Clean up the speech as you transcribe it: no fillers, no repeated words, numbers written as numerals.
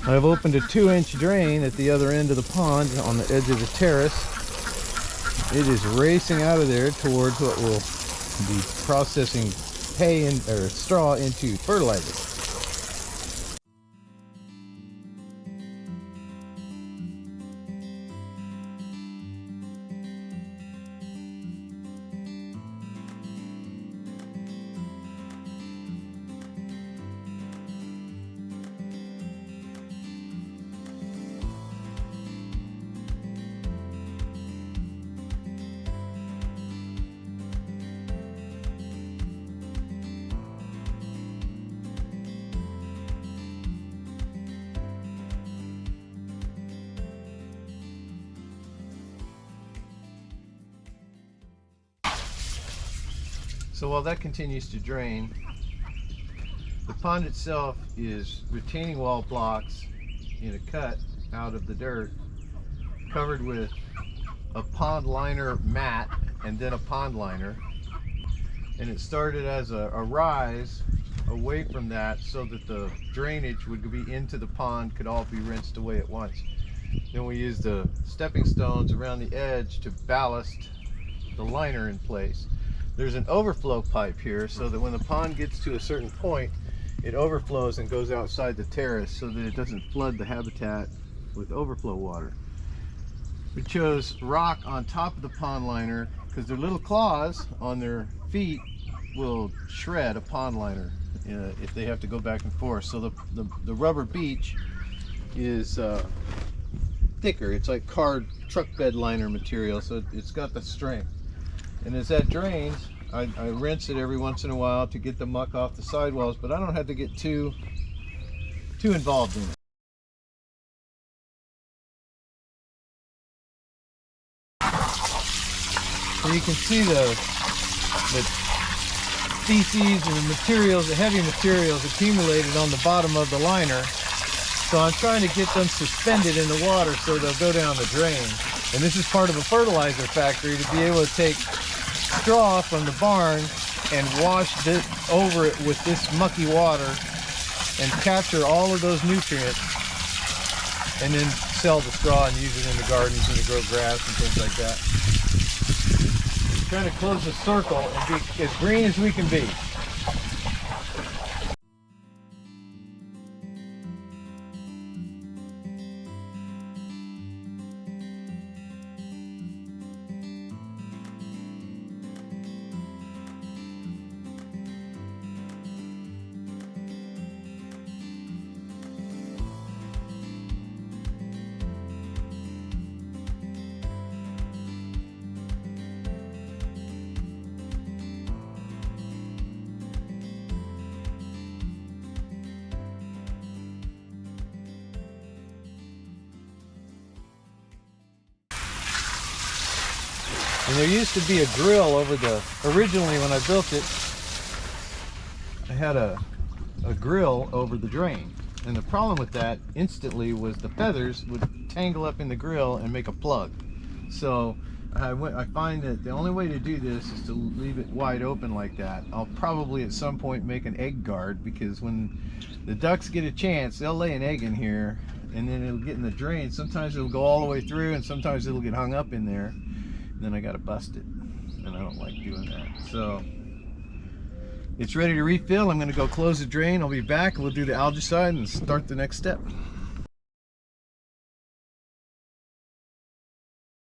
I've opened a 2-inch drain at the other end of the pond on the edge of the terrace. It is racing out of there towards what will be processing hay or straw into fertilizer. So while that continues to drain, the pond itself is retaining wall blocks in a cut out of the dirt, covered with a pond liner mat and then a pond liner. And it started as a rise away from that so that the drainage would be into the pond, could all be rinsed away at once. Then we used the stepping stones around the edge to ballast the liner in place. There's an overflow pipe here so that when the pond gets to a certain point, it overflows and goes outside the terrace so that it doesn't flood the habitat with overflow water. We chose rock on top of the pond liner because their little claws on their feet will shred a pond liner if they have to go back and forth. So the rubber beach is thicker. It's like truck bed liner material, so it's got the strength. And as that drains, I rinse it every once in a while to get the muck off the sidewalls, but I don't have to get too involved in it. So you can see the feces and the materials, the heavy materials accumulated on the bottom of the liner. So I'm trying to get them suspended in the water so they'll go down the drain. And this is part of a fertilizer factory, to be able to take straw from the barn and wash this over it with this mucky water and capture all of those nutrients, and then sell the straw and use it in the gardens and to grow grass and things like that. Trying to close the circle and be as green as we can be. And there used to be a grill over originally when I built it, I had a grill over the drain. And the problem with that instantly was the feathers would tangle up in the grill and make a plug. So I find that the only way to do this is to leave it wide open like that. I'll probably at some point make an egg guard, because when the ducks get a chance, they'll lay an egg in here and then it'll get in the drain. Sometimes it'll go all the way through and sometimes it'll get hung up in there. Then I gotta bust it, and I don't like doing that. So it's ready to refill. I'm gonna go close the drain. I'll be back and we'll do the algaecide and start the next step.